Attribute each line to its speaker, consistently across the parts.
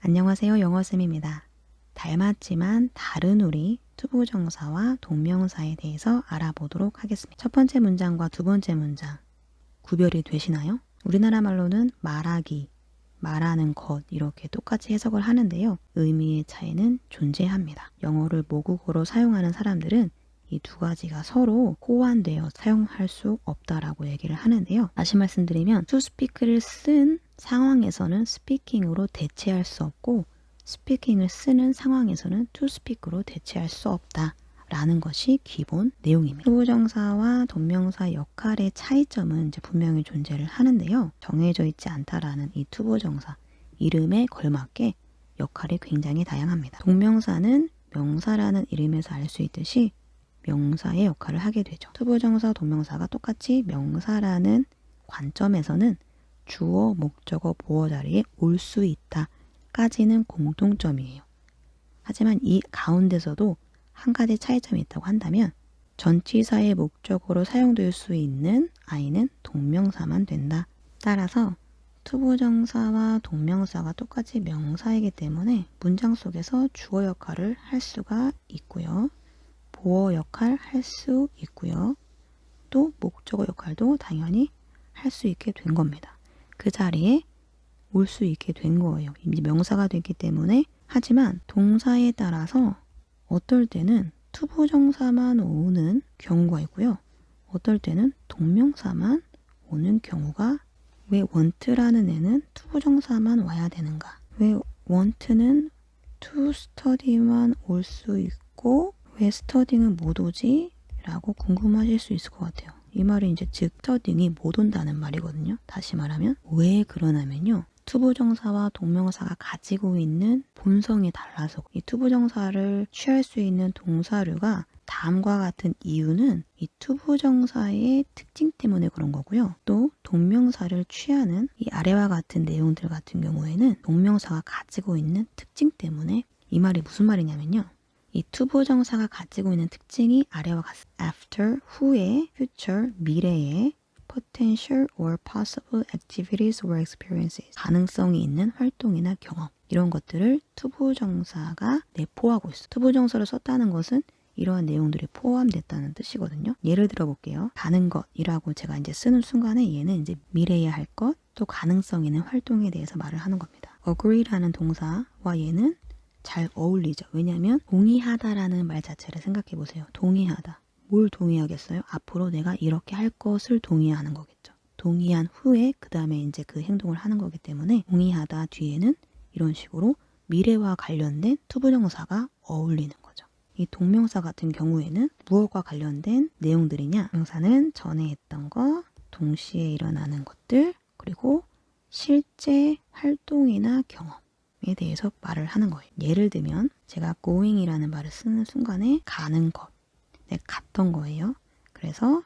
Speaker 1: 안녕하세요. 영어쌤입니다. 닮았지만 다른 우리 투부정사와 동명사에 대해서 알아보도록 하겠습니다. 첫 번째 문장과 두 번째 문장 구별이 되시나요? 우리나라 말로는 말하기, 말하는 것 이렇게 똑같이 해석을 하는데요. 의미의 차이는 존재합니다. 영어를 모국어로 사용하는 사람들은 이 두 가지가 서로 호환되어 사용할 수 없다라고 얘기를 하는데요. 다시 말씀드리면 to speak를 쓴 상황에서는 speaking으로 대체할 수 없고 speaking을 쓰는 상황에서는 to speak으로 대체할 수 없다. 라는 것이 기본 내용입니다. 투부정사와 동명사 역할의 차이점은 이제 분명히 존재를 하는데요. 정해져 있지 않다라는 이 투부정사 이름에 걸맞게 역할이 굉장히 다양합니다. 동명사는 명사라는 이름에서 알 수 있듯이 명사의 역할을 하게 되죠. 투부정사, 동명사가 똑같이 명사라는 관점에서는 주어, 목적어, 보어 자리에 올 수 있다 까지는 공통점이에요. 하지만 이 가운데서도 한 가지 차이점이 있다고 한다면 전치사의 목적어로 사용될 수 있는 I는 동명사만 된다. 따라서 투부정사와 동명사가 똑같이 명사이기 때문에 문장 속에서 주어 역할을 할 수가 있고요. 보어 역할 할 수 있고요. 또 목적어 역할도 당연히 할 수 있게 된 겁니다. 그 자리에 올 수 있게 된 거예요. 이제 명사가 됐기 때문에. 하지만 동사에 따라서 어떨 때는 투부정사만 오는 경우가 있고요. 어떨 때는 동명사만 오는 경우가 왜 want라는 애는 투부정사만 와야 되는가? 왜 want는 to study만 올 수 있고 왜 study는 못 오지? 라고 궁금하실 수 있을 것 같아요. 이 말이 이제 즉 studying이 못 온다는 말이거든요. 다시 말하면 왜 그러냐면요. 투부정사와 동명사가 가지고 있는 본성이 달라서 이 투부정사를 취할 수 있는 동사류가 다음과 같은 이유는 이 투부정사의 특징 때문에 그런 거고요. 또 동명사를 취하는 이 아래와 같은 내용들 같은 경우에는 동명사가 가지고 있는 특징 때문에 이 말이 무슨 말이냐면요. 이 투부정사가 가지고 있는 특징이 아래와 같습니다. after, 후에, future, 미래에 potential or possible activities or experiences 가능성이 있는 활동이나 경험 이런 것들을 투부정사가 내포하고 있어요. 투부정사를 썼다는 것은 이러한 내용들이 포함됐다는 뜻이거든요. 예를 들어 볼게요. 가는 것이라고 제가 이제 쓰는 순간에 얘는 이제 미래에 할 것, 또 가능성 있는 활동에 대해서 말을 하는 겁니다. agree라는 동사와 얘는 잘 어울리죠. 왜냐하면 동의하다라는 말 자체를 생각해 보세요. 동의하다. 뭘 동의하겠어요? 앞으로 내가 이렇게 할 것을 동의하는 거겠죠. 동의한 후에 그 다음에 이제 그 행동을 하는 거기 때문에 동의하다 뒤에는 이런 식으로 미래와 관련된 투부정사가 어울리는 거죠. 이 동명사 같은 경우에는 무엇과 관련된 내용들이냐? 명사는 전에 했던 거, 동시에 일어나는 것들, 그리고 실제 활동이나 경험에 대해서 말을 하는 거예요. 예를 들면 제가 going이라는 말을 쓰는 순간에 가는 것, 갔던 거예요. 그래서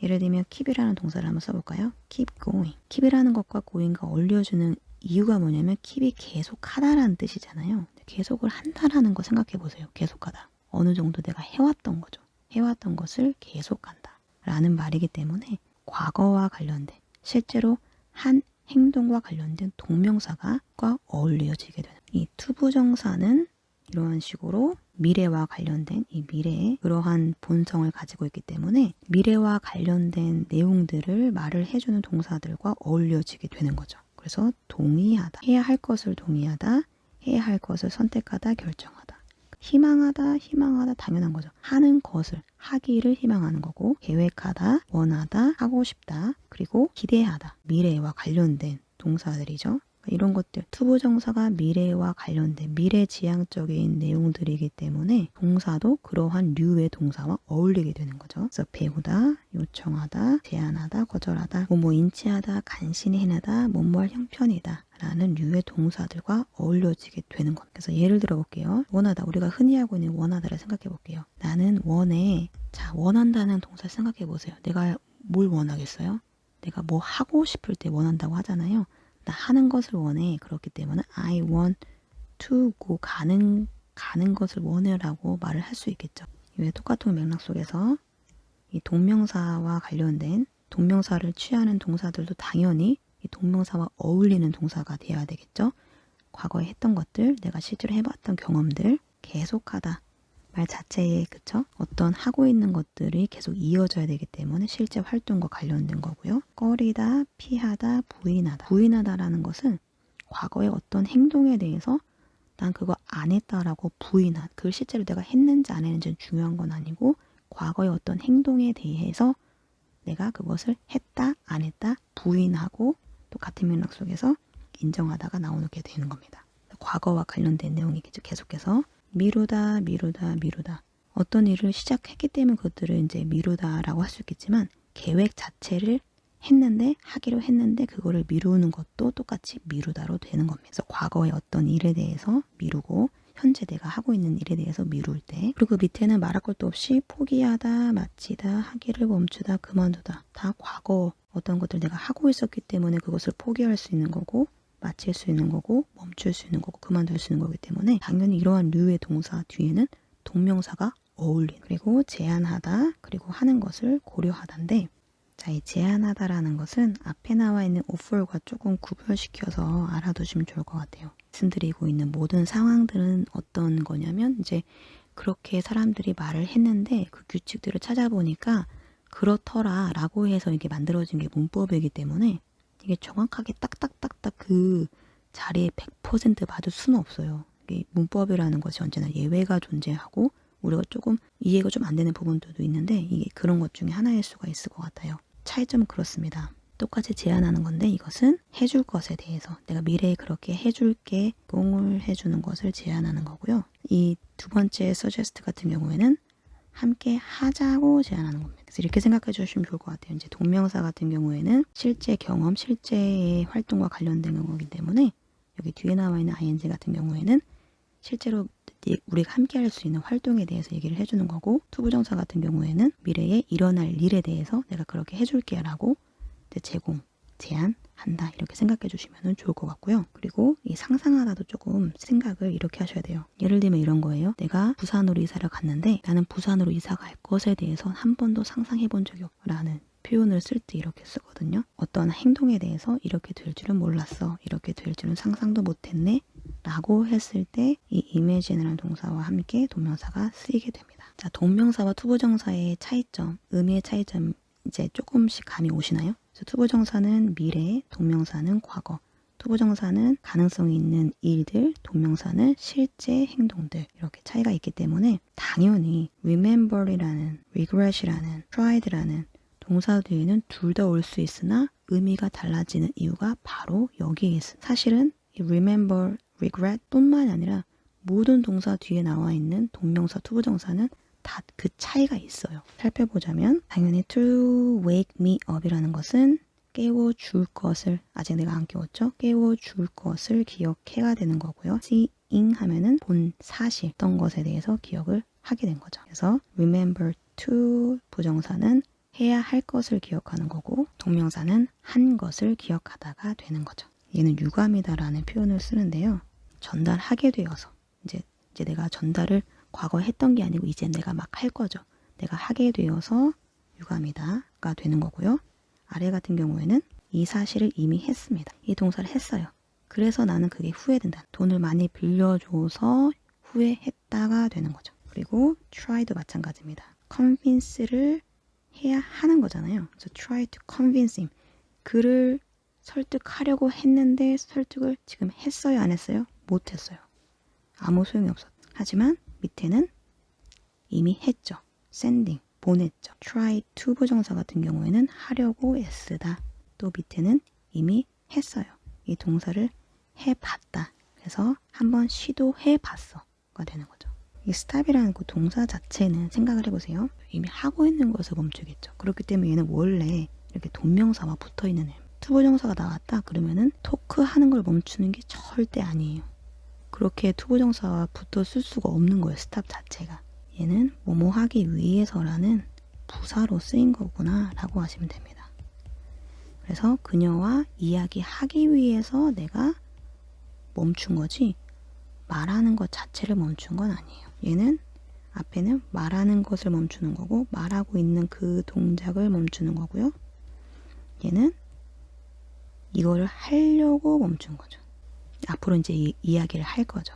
Speaker 1: 예를 들면 keep이라는 동사를 한번 써볼까요? keep going. keep이라는 것과 going과 어울려주는 이유가 뭐냐면 keep이 계속하다라는 뜻이잖아요. 계속을 한다라는 거 생각해 보세요. 계속하다. 어느 정도 내가 해왔던 거죠. 해왔던 것을 계속한다 라는 말이기 때문에 과거와 관련된 실제로 한 행동과 관련된 동명사가 어울려지게 되는 이 투부정사는 이런 식으로 미래와 관련된 이 미래의 그러한 본성을 가지고 있기 때문에 미래와 관련된 내용들을 말을 해주는 동사들과 어울려지게 되는 거죠. 그래서 동의하다, 해야 할 것을 동의하다, 해야 할 것을 선택하다, 결정하다. 희망하다 당연한 거죠. 하는 것을, 하기를 희망하는 거고 계획하다, 원하다, 하고 싶다, 그리고 기대하다, 미래와 관련된 동사들이죠. 이런 것들, 투부정사가 미래와 관련된 미래지향적인 내용들이기 때문에 동사도 그러한 류의 동사와 어울리게 되는 거죠. 그래서 배우다, 요청하다, 제안하다, 거절하다, 뭐뭐 인치하다, 간신히 해내다, 뭐뭐할 형편이다 라는 류의 동사들과 어울려지게 되는 겁니다. 그래서 예를 들어 볼게요. 원하다, 우리가 흔히 하고 있는 원하다를 생각해 볼게요. 나는 원해. 자, 원한다는 동사를 생각해 보세요. 내가 뭘 원하겠어요? 내가 뭐 하고 싶을 때 원한다고 하잖아요. 나 하는 것을 원해. 그렇기 때문에 I want to go 가는 것을 원해라고 말을 할 수 있겠죠. 왜 똑같은 맥락 속에서 이 동명사와 관련된 동명사를 취하는 동사들도 당연히 이 동명사와 어울리는 동사가 되어야 되겠죠. 과거에 했던 것들, 내가 실제로 해봤던 경험들, 계속하다. 말 자체에 그쵸? 어떤 하고 있는 것들이 계속 이어져야 되기 때문에 실제 활동과 관련된 거고요. 꺼리다, 피하다, 부인하다. 부인하다라는 것은 과거의 어떤 행동에 대해서 난 그거 안 했다라고 부인한, 그걸 실제로 내가 했는지 안 했는지는 중요한 건 아니고 과거의 어떤 행동에 대해서 내가 그것을 했다, 안 했다, 부인하고 또 같은 맥락 속에서 인정하다가 나오게 되는 겁니다. 과거와 관련된 내용이 계속해서 미루다, 미루다, 미루다. 어떤 일을 시작했기 때문에 그것들을 이제 미루다라고 할 수 있겠지만 계획 자체를 하기로 했는데 그거를 미루는 것도 똑같이 미루다로 되는 겁니다. 그래서 과거의 어떤 일에 대해서 미루고 현재 내가 하고 있는 일에 대해서 미룰 때, 그리고 그 밑에는 말할 것도 없이 포기하다, 마치다, 하기를 멈추다, 그만두다. 다 과거 어떤 것들 내가 하고 있었기 때문에 그것을 포기할 수 있는 거고 마칠 수 있는 거고 멈출 수 있는 거고 그만둘 수 있는 거기 때문에 당연히 이러한 류의 동사 뒤에는 동명사가 어울리는, 그리고 제한하다, 그리고 하는 것을 고려하다인데, 자, 이 제한하다라는 것은 앞에 나와 있는 offer과 조금 구별시켜서 알아두시면 좋을 것 같아요. 말씀드리고 있는 모든 상황들은 어떤 거냐면 이제 그렇게 사람들이 말을 했는데 그 규칙들을 찾아보니까 그렇더라 라고 해서 이게 만들어진 게 문법이기 때문에 이게 정확하게 딱딱딱딱 그 자리에 100% 맞을 수는 없어요. 이게 문법이라는 것이 언제나 예외가 존재하고 우리가 조금 이해가 좀 안 되는 부분들도 있는데 이게 그런 것 중에 하나일 수가 있을 것 같아요. 차이점은 그렇습니다. 똑같이 제안하는 건데 이것은 해줄 것에 대해서 내가 미래에 그렇게 해줄게, 꽁을 해주는 것을 제안하는 거고요. 이 두 번째 suggest 같은 경우에는 함께 하자고 제안하는 겁니다. 그래서 이렇게 생각해 주시면 좋을 것 같아요. 이제 동명사 같은 경우에는 실제 경험, 실제의 활동과 관련된 거기 때문에 여기 뒤에 나와 있는 ing 같은 경우에는 실제로 우리가 함께 할 수 있는 활동에 대해서 얘기를 해주는 거고, 투부정사 같은 경우에는 미래에 일어날 일에 대해서 내가 그렇게 해줄게 라고 제공, 제안한다 이렇게 생각해 주시면 좋을 것 같고요. 그리고 이 상상하다도 조금 생각을 이렇게 하셔야 돼요. 예를 들면 이런 거예요. 내가 부산으로 이사를 갔는데 나는 부산으로 이사 갈 것에 대해서 한 번도 상상해 본 적이 없라는 표현을 쓸 때 이렇게 쓰거든요. 어떤 행동에 대해서 이렇게 될 줄은 몰랐어, 이렇게 될 줄은 상상도 못했네 라고 했을 때 이 imagine이라는 동사와 함께 동명사가 쓰이게 됩니다. 자, 동명사와 투부정사의 차이점, 의미의 차이점 이제 조금씩 감이 오시나요? 그래서 투부정사는 미래, 동명사는 과거, 투부정사는 가능성이 있는 일들, 동명사는 실제 행동들, 이렇게 차이가 있기 때문에 당연히 remember이라는, regret이라는, tried라는 동사 뒤에는 둘 다 올 수 있으나 의미가 달라지는 이유가 바로 여기에 있습니다. 사실은 이 remember, regret 뿐만이 아니라 모든 동사 뒤에 나와 있는 동명사, 투부정사는 다 그 차이가 있어요. 살펴보자면 당연히 to wake me up이라는 것은 깨워줄 것을, 아직 내가 안 깨웠죠? 깨워줄 것을 기억해가 되는 거고요. seeing 하면은 본 사실, 어떤 것에 대해서 기억을 하게 된 거죠. 그래서 remember to 부정사는 해야 할 것을 기억하는 거고 동명사는 한 것을 기억하다가 되는 거죠. 얘는 유감이다라는 표현을 쓰는데요. 전달하게 되어서 이제 내가 전달을 과거에 했던 게 아니고 이제 내가 막 할 거죠. 내가 하게 되어서 유감이다가 되는 거고요. 아래 같은 경우에는 이 사실을 이미 했습니다. 이 동사를 했어요. 그래서 나는 그게 후회된다. 돈을 많이 빌려줘서 후회했다가 되는 거죠. 그리고 try도 마찬가지입니다. convince를 해야 하는 거잖아요. 그래서 try to convince him. 그를 설득하려고 했는데 설득을 지금 했어요, 안 했어요? 못 했어요. 아무 소용이 없었다. 하지만 밑에는 이미 했죠. sending, 보냈죠. try to 부정사 같은 경우에는 하려고 애쓰다. 또 밑에는 이미 했어요. 이 동사를 해봤다. 그래서 한번 시도해봤어가 되는 거죠. 이 stop이라는 그 동사 자체는 생각을 해보세요. 이미 하고 있는 것을 멈추겠죠. 그렇기 때문에 얘는 원래 이렇게 동명사와 붙어있는 애. 투부정사가 나왔다 그러면은 토크하는 걸 멈추는 게 절대 아니에요. 그렇게 투부정사와 붙어 쓸 수가 없는 거예요. stop 자체가. 얘는 뭐뭐 하기 위해서라는 부사로 쓰인 거구나 라고 하시면 됩니다. 그래서 그녀와 이야기하기 위해서 내가 멈춘 거지 말하는 것 자체를 멈춘 건 아니에요. 얘는 앞에는 말하는 것을 멈추는 거고 말하고 있는 그 동작을 멈추는 거고요. 얘는 이거를 하려고 멈춘 거죠. 앞으로 이제 이야기를 할 거죠.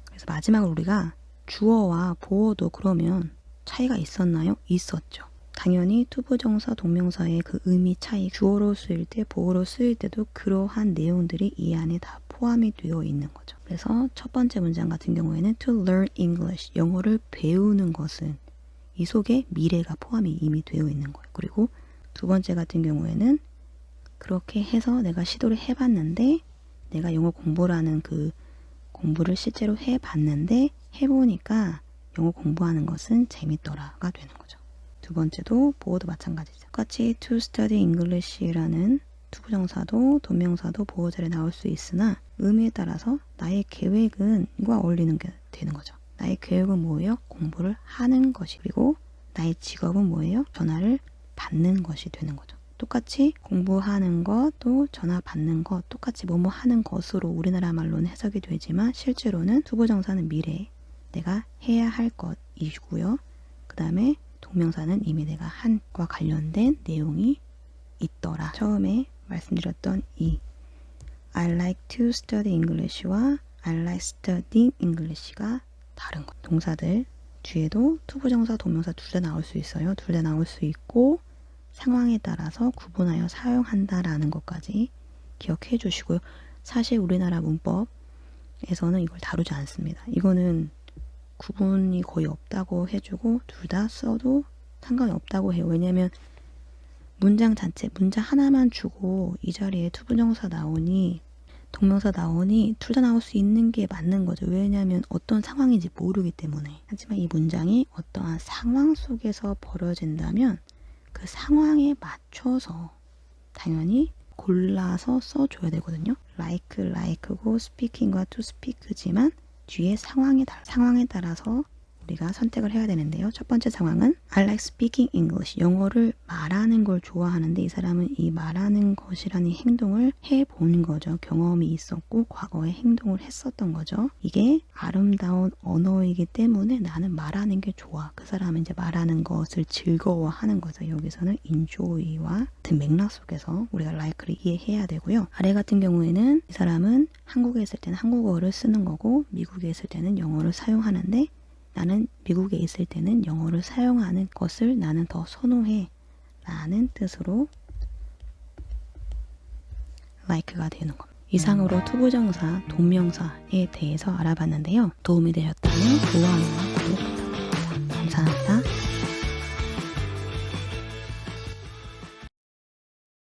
Speaker 1: 그래서 마지막으로 우리가 주어와 보어도 그러면 차이가 있었나요? 있었죠. 당연히 투부정사, 동명사의 그 의미 차이, 주어로 쓰일 때, 보어로 쓰일 때도 그러한 내용들이 이 안에 다 포함이 되어 있는 거죠. 그래서 첫 번째 문장 같은 경우에는 to learn English, 영어를 배우는 것은 이 속에 미래가 포함이 이미 되어 있는 거예요. 그리고 두 번째 같은 경우에는 그렇게 해서 내가 시도를 해봤는데 내가 영어 공부라는 그 공부를 실제로 해봤는데 해보니까 영어 공부하는 것은 재밌더라가 되는 거죠. 두 번째도 보어도 마찬가지죠. 똑같이 to study English라는 투부정사도 동명사도 보어절에 나올 수 있으나 의미에 따라서 나의 계획은 이와 어울리는 게 되는 거죠. 나의 계획은 뭐예요? 공부를 하는 것이. 그리고 나의 직업은 뭐예요? 전화를 받는 것이 되는 거죠. 똑같이 공부하는 것, 또 전화 받는 것, 똑같이 뭐뭐 하는 것으로 우리나라 말로는 해석이 되지만 실제로는 투부정사는 미래, 내가 해야 할 것이고요. 그 다음에 동명사는 이미 내가 한과 관련된 내용이 있더라. 처음에 말씀드렸던 이 I like to study English와 I like studying English가 다른 것. 동사들 뒤에도 투부정사, 동명사 둘 다 나올 수 있어요. 둘 다 나올 수 있고 상황에 따라서 구분하여 사용한다라는 것까지 기억해 주시고요. 사실 우리나라 문법에서는 이걸 다루지 않습니다. 이거는 구분이 거의 없다고 해주고 둘 다 써도 상관이 없다고 해요. 왜냐하면 문장 자체, 문장 하나만 주고 이 자리에 투부정사 나오니 동명사 나오니 둘 다 나올 수 있는 게 맞는 거죠. 왜냐하면 어떤 상황인지 모르기 때문에. 하지만 이 문장이 어떠한 상황 속에서 벌어진다면 그 상황에 맞춰서 당연히 골라서 써줘야 되거든요. like고 speaking과 to speak지만 뒤에 상황에 따라서 우리가 선택을 해야 되는데요. 첫 번째 상황은 I like speaking English. 영어를 말하는 걸 좋아하는데 이 사람은 이 말하는 것이라는 행동을 해본 거죠. 경험이 있었고 과거에 행동을 했었던 거죠. 이게 아름다운 언어이기 때문에 나는 말하는 게 좋아. 그 사람은 이제 말하는 것을 즐거워하는 거죠. 여기서는 enjoy와 같은 맥락 속에서 우리가 like를 이해해야 되고요. 아래 같은 경우에는 이 사람은 한국에 있을 때는 한국어를 쓰는 거고 미국에 있을 때는 영어를 사용하는데 나는 미국에 있을 때는 영어를 사용하는 것을 나는 더 선호해 라는 뜻으로 like가 되는 겁니다. 이상으로 투부정사, 동명사에 대해서 알아봤는데요. 도움이 되셨다면 좋아요와